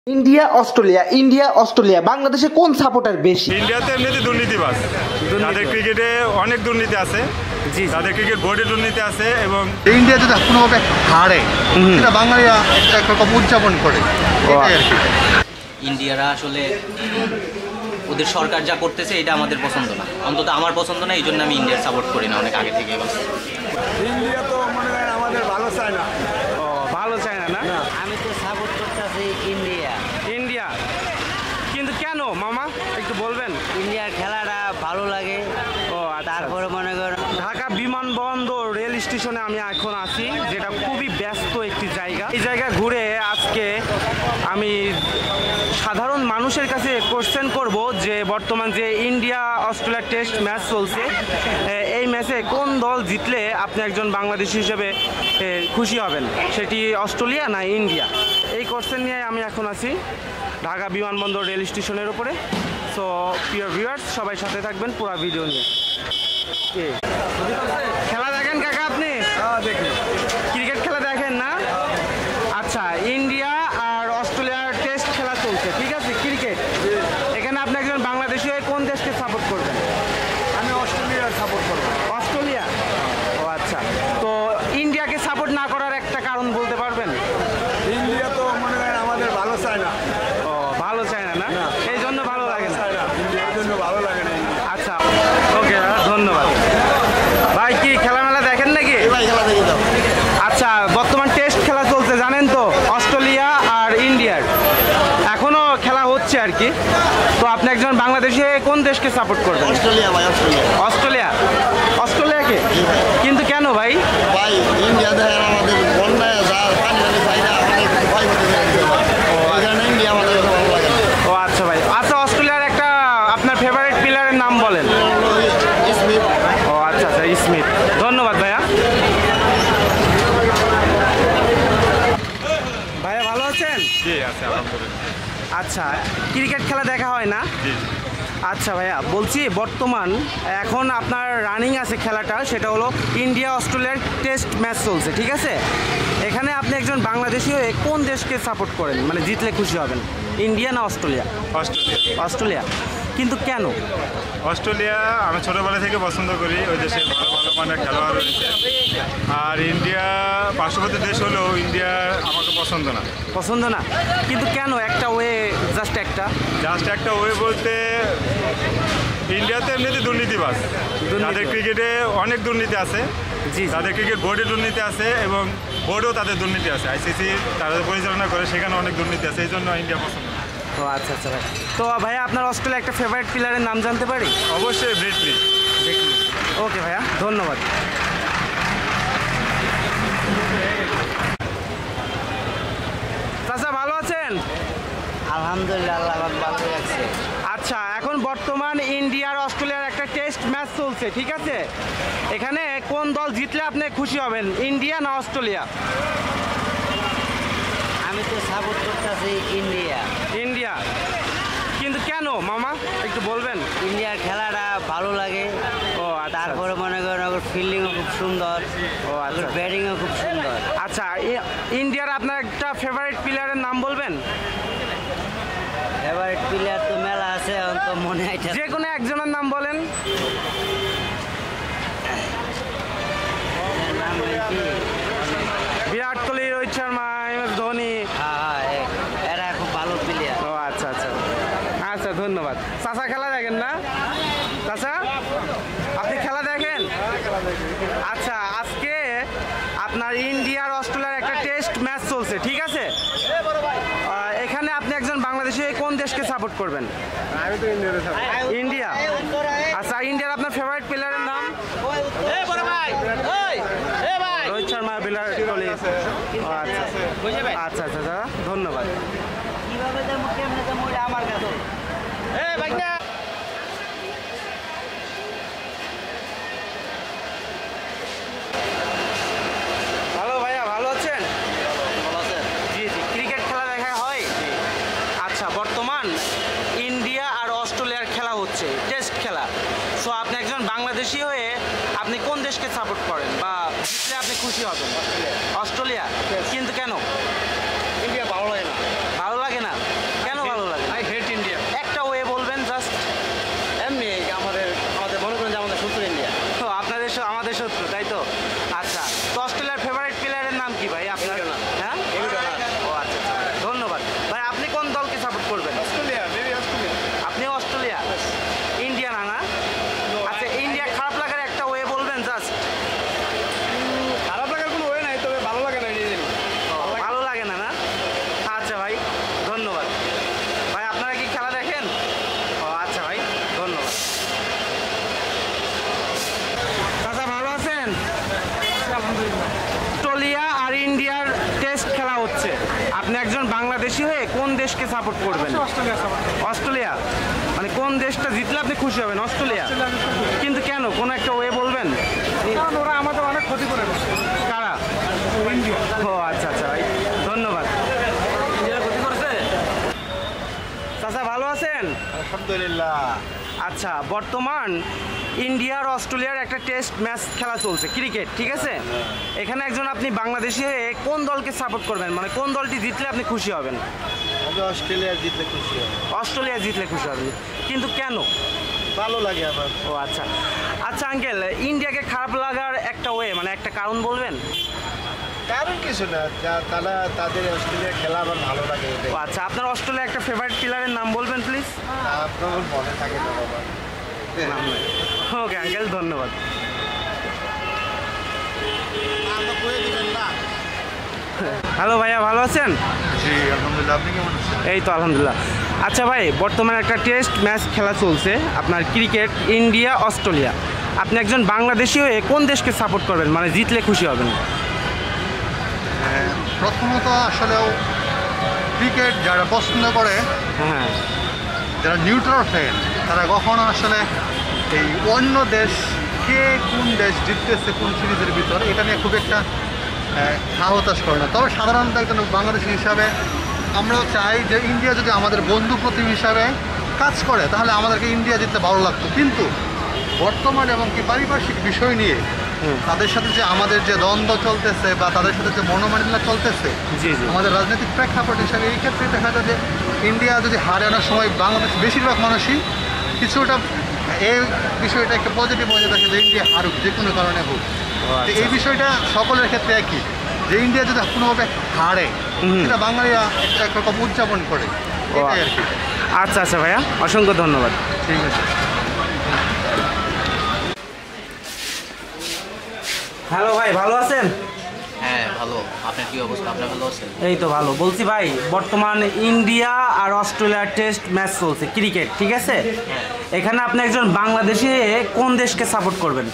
India বাংলাদেশে কোন supporter বেশি? ইন্ডিয়াতে এমনিতে দুর্নীতিবাজ, তাদের ক্রিকেটে অনেক দুর্নীতি আছে, তাদের ক্রিকেট বোর্ডে দুর্নীতি আছে। এবং ইন্ডিয়া যদি কোনোভাবে হারে সেটা বাঙালিরা একরকম উদযাপন করে। ইন্ডিয়ারা আসলে ওদের সরকার যা করতেছে এটা আমাদের পছন্দ না, অন্তত আমার পছন্দ না, এই জন্য আমি ইন্ডিয়ার সাপোর্ট করি না অনেক আগে থেকে। ইন্ডিয়া তো মনে হয় আমাদের ভালো চায় না। ভালো চায় না? আমি তো সাপোর্ট করতেছি ইন্ডিয়া। কিন্তু কেন মামা একটু বলবেন? ইন্ডিয়ার খেলাটা ভালো লাগে। তারপরে মনে করেন ঢাকা বিমানবন্দর রেল স্টেশনে আমি এখন আছি, যেটা খুবই ব্যস্ত একটি জায়গা। এই জায়গা ঘুরে আজকে আমি সাধারণ মানুষের কাছে কোশ্চেন করব যে বর্তমান যে ইন্ডিয়া অস্ট্রেলিয়া টেস্ট ম্যাচ চলছে, এই ম্যাচে কোন দল জিতলে আপনি একজন বাংলাদেশি হিসেবে খুশি হবেন, সেটি অস্ট্রেলিয়া না ইন্ডিয়া? এই কোশ্চেন নিয়ে আমি এখন আছি ঢাকা বিমানবন্দর রেল স্টেশনের উপরে। সো প্রিয় ভিউয়ার্স, সবাই সাথে থাকবেন পুরো ভিডিও নিয়ে। খেলা দেখেন কাকা আপনি? ক্রিকেট খেলা দেখেন না? আচ্ছা, ইন্ডিয়া আর অস্ট্রেলিয়ার টেস্ট খেলা চলছে, ঠিক আছে, ক্রিকেট। এখানে আপনি একজন বাংলাদেশি হয়ে কোন দেশকে সাপোর্ট করবেন? আমি অস্ট্রেলিয়ার সাপোর্ট করবো। অস্ট্রেলিয়া? ও আচ্ছা, তো ইন্ডিয়াকে সাপোর্ট না করার একটা কারণ বলতে পারবেন? ইন্ডিয়া তো মনে হয় আমাদের ভালো চায় না। ও ভালো চায় না? এই জন্য ভালো লাগে না? ইন্ডিয়ার জন্য ভালো লাগে না। আচ্ছা, ওকে, ধন্যবাদ ভাই। কি খেলামেলা দেখেন নাকি? আচ্ছা, বর্তমান টেস্ট খেলা চলছে জানেন তো, অস্ট্রেলিয়া আর ইন্ডিয়ার এখনো খেলা হচ্ছে আর কি। তো আপনি একজন বাংলাদেশে কোন দেশকে সাপোর্ট করবেন? অস্ট্রেলিয়া ভাই, অস্ট্রেলিয়া? অস্ট্রেলিয়াকে? কিন্তু কেন ভাই? ভাই ইন্ডিয়া দেখেন আমাদের বন্যায় যা পানি চাই না, অনেক ভয় হতে ইন্ডিয়া আমাদের ভালো লাগে না। ও আচ্ছা ভাই। আচ্ছা, অস্ট্রেলিয়ার একটা আপনার ফেভারিট প্লেয়ারের নাম বলেন। স্মিথ। ও আচ্ছা, স্মিথ। ধন্যবাদ ভাইয়া। ভাইয়া ভালো আছেন? জি আছে, আলহামদুলিল্লাহ। আচ্ছা, ক্রিকেট খেলা দেখা হয় না? জি। আচ্ছা ভাইয়া, বলছি বর্তমান এখন আপনার রানিং আছে খেলাটা, সেটা হলো ইন্ডিয়া অস্ট্রেলিয়ার টেস্ট ম্যাচ চলছে, ঠিক আছে। এখানে আপনি একজন বাংলাদেশি হয়ে কোন দেশকে সাপোর্ট করেন, মানে জিতলে খুশি হবেন, ইন্ডিয়া না অস্ট্রেলিয়া? অস্ট্রেলিয়া। কিন্তু কেন? অস্ট্রেলিয়া আমি ছোটোবেলা থেকে পছন্দ করি, ওই দেশে ভালো ভালো মানের খেলোয়াড় রয়েছে। আর ইন্ডিয়া পার্শ্ববর্তী দেশ হলেও ইন্ডিয়া আমাকে পছন্দ না। পছন্দ না? কিন্তু কেন? একটা ওয়ে, জাস্ট একটা ওয়ে বলতে, ইন্ডিয়াতে এমনিতে দুর্নীতিবাজ, তাদের ক্রিকেটে অনেক দুর্নীতি আছে, তাদের ক্রিকেট বোর্ডে দুর্নীতি আছে, এবং বোর্ডেও তাদের দুর্নীতি আছে। আইসিসি তাদের পরিচালনা করে, সেখানে অনেক দুর্নীতি আছে, এই জন্য ইন্ডিয়া পছন্দ। ও আচ্ছা ভাই। তো ভাইয়া আপনার অস্ট্রেলিয়া একটা ফেভারিট প্লেয়ারের নাম জানতে পারি? অবশ্যই ব্রেটলি। ওকে ভাইয়া, ধন্যবাদ। চাচা ভালো আছেন? আলহামদুলিল্লাহ, আল্লাহ ভালো লাগছে। আচ্ছা, এখন বর্তমান ইন্ডিয়া আর অস্ট্রেলিয়ার একটা টেস্ট ম্যাচ চলছে, ঠিক আছে। এখানে কোন দল জিতলে আপনি খুশি হবেন, ইন্ডিয়া না অস্ট্রেলিয়া? আমি তো সাপোর্ট করতেছি ইন্ডিয়া। কিন্তু কেন মামা একটু বলবেন? ইন্ডিয়ার খেলাটা ভালো লাগে। তারপরে মনে করেন ওর ফিল্ডিংও খুব সুন্দর, ওর ব্যাটিংও খুব সুন্দর। আচ্ছা, ইন্ডিয়ার আপনার একটা ফেভারিট প্লেয়ারের নাম বলবেন? ফেভারিট প্লেয়ার তো মেলা আছে, তো মনে হয় যে কোনো একজনের নাম বলেন। বিরাট কোহলি, রোহিত শর্মা, MS ধোনি। এরা খুব ভালো প্লেয়ার। ও আচ্ছা, ধন্যবাদ। চাচা খেলা দেখেন না? চাচা আপনি খেলা দেখেন? আচ্ছা, আজকে আপনার ইন্ডিয়া আর অস্ট্রেলিয়ার একটা টেস্ট ম্যাচ চলছে, ঠিক আছে। এখানে আপনি একজন বাংলাদেশি কোন দেশকে সাপোর্ট করবেন? ইন্ডিয়া। আচ্ছা, ইন্ডিয়ার আপনার ফেভারিট প্লেয়ারের নাম? রোহিত শর্মা, বিরাট কোহলি। আচ্ছা, ধন্যবাদ। কিভাবে যাবো, কেমনে যাবো, আমার কাছে। হ্যালো ভাইয়া, ভালো আছেন? জি। ক্রিকেট খেলা দেখা হয়? আচ্ছা, বর্তমান ইন্ডিয়া আর অস্ট্রেলিয়ার খেলা হচ্ছে, টেস্ট খেলা। সো আপনি একজন বাংলাদেশি হয়ে আপনি কোন দেশকে সাপোর্ট করেন, বা জিতলে আপনি খুশি হবেন? অস্ট্রেলিয়া। কিন্তু কেন? ইন্ডিয়া ভালো লাগে না। ভালো লাগে না? আপনি একজন বাংলাদেশি হয়ে কোন দেশকে সাপোর্ট করবেন? অস্ট্রেলিয়া। মানে কোন দেশটা জিতলে আপনি খুশি হবেন? অস্ট্রেলিয়া। কিন্তু কেন, কোনো একটা ওয়ে বলবেন? কারণ ওরা আমাদের অনেক ক্ষতি করে দিচ্ছে। কারা? ইন্ডিয়া। ও আচ্ছা আচ্ছা ভাই, ধন্যবাদ। চাচা ভালো আছেন? আলহামদুলিল্লাহ। আচ্ছা, বর্তমান ইন্ডিয়া আর অস্ট্রেলিয়ার একটা টেস্ট ম্যাচ খেলা চলছে, ক্রিকেট, ঠিক আছে? এখানে একজন আপনি বাংলাদেশি হয়ে কোন দলকে সাপোর্ট করবেন? মানে কোন দলটি জিতলে আপনি খুশি হবেন? আমি অস্ট্রেলিয়া জিতলে খুশি হব। অস্ট্রেলিয়া জিতলে খুশি হবেন, কিন্তু কেন? ভালো লাগে আমার। ও আচ্ছা আচ্ছা আঙ্কেল, ইন্ডিয়াকে খারাপ লাগার একটা ওয়ে, মানে একটা কারণ বলবেন? কারণ কিছু না, তারা তাদের অস্ট্রেলিয়া খেলা আমার ভালো লাগে। ও আচ্ছা, আপনার অস্ট্রেলিয়া একটা ফেভারিট প্লেয়ারের নাম বলবেন প্লিজ? আপনার মনে থাকে না বাবা। ওকে আঙ্কেল, ধন্যবাদ। হ্যালো ভাইয়া, ভালো আছেন? জি আলহামদুলিল্লাহ। আপনি কেমন আছেন? এই তো আলহামদুলিল্লাহ। আচ্ছা ভাই, বর্তমানে একটা টেস্ট ম্যাচ খেলা চলছে আপনার, ক্রিকেট, ইন্ডিয়া অস্ট্রেলিয়া। আপনি একজন বাংলাদেশি হয়ে কোন দেশকে সাপোর্ট করবেন, মানে জিতলে খুশি হবেন? প্রথমত আসলেও ক্রিকেট যারা পছন্দ করে, হ্যাঁ যারা নিউট্রাল ফ্যান, তারা কখনো আসলে এই অন্য দেশ কে কোন দেশ জিততেছে কোন সিরিজের ভিতরে এটা নিয়ে খুব একটা হতাশ করে না। তবে সাধারণত একজন বাংলাদেশি হিসাবে আমরাও চাই যে ইন্ডিয়া যদি আমাদের বন্ধু প্রতিম হিসাবে কাজ করে তাহলে আমাদেরকে ইন্ডিয়া জিততে ভালো লাগতো। কিন্তু বর্তমান এবং কি পারিপার্শ্বিক বিষয় নিয়ে তাদের সাথে যে আমাদের যে দ্বন্দ্ব চলতেছে বা তাদের সাথে যে মনোমালিন্য চলতেছে, জি জি। আমাদের রাজনৈতিক প্রেক্ষাপট হিসাবে এই ক্ষেত্রে দেখা যায় যে ইন্ডিয়া যদি হারে আনার সময় বাংলাদেশ বেশিরভাগ মানুষই কিছুটা এই বিষয়টা একটা পজিটিভ হয়ে থাকে যে ইন্ডিয়া হারুক যে কোনো কারণে হোক। তো এই বিষয়টা সকলের ক্ষেত্রে একই, যে ইন্ডিয়া যদি কোনোভাবে হারে সেটা বাঙালিরা একরকম উদযাপন করে, এটাই আর কি। আচ্ছা আচ্ছা ভাইয়া, অসংখ্য ধন্যবাদ। ঠিক আছে। হ্যালো ভাই, ভালো আছেন? হ্যাঁ ভালো। আপনার কি অবস্থা? আপনার ভালো আছেন? এই তো ভালো। বলছি ভাই, বর্তমান ইন্ডিয়া আর অস্ট্রেলিয়ার টেস্ট ম্যাচ চলছে, ক্রিকেট, ঠিক আছে? এখানে আপনি একজন বাংলাদেশি হয়ে কোন দেশকে সাপোর্ট করবেন?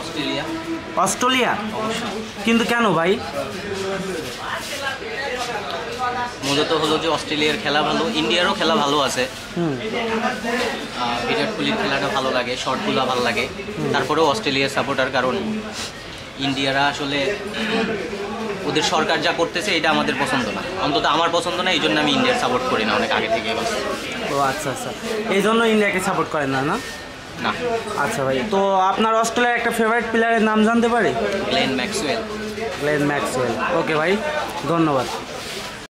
অস্ট্রেলিয়া। অস্ট্রেলিয়া? কিন্তু কেন ভাই? মূলত হলো যে অস্ট্রেলিয়ার খেলা ভালো, ইন্ডিয়ারও খেলা ভালো আছে। বিরাট কোহলির খেলাটা ভালো লাগে, শটগুলো ভালো লাগে। তারপরেও অস্ট্রেলিয়ার সাপোর্টার, কারণ ইন্ডিয়ারা আসলে ওদের সরকার যা করতেছে এটা আমাদের পছন্দ না, অন্তত আমার পছন্দ না। এই জন্য আমি ইন্ডিয়ার সাপোর্ট করি না অনেক আগে থেকে। বাস। ও আচ্ছা আচ্ছা, এই জন্য ইন্ডিয়াকে সাপোর্ট করেন না? না। আচ্ছা ভাই, তো আপনার অস্ট্রেলিয়ার একটা ফেভারিট প্লেয়ারের নাম জানতে পারি? Glenn Maxwell. Glenn Maxwell. Okay ভাই, ধন্যবাদ।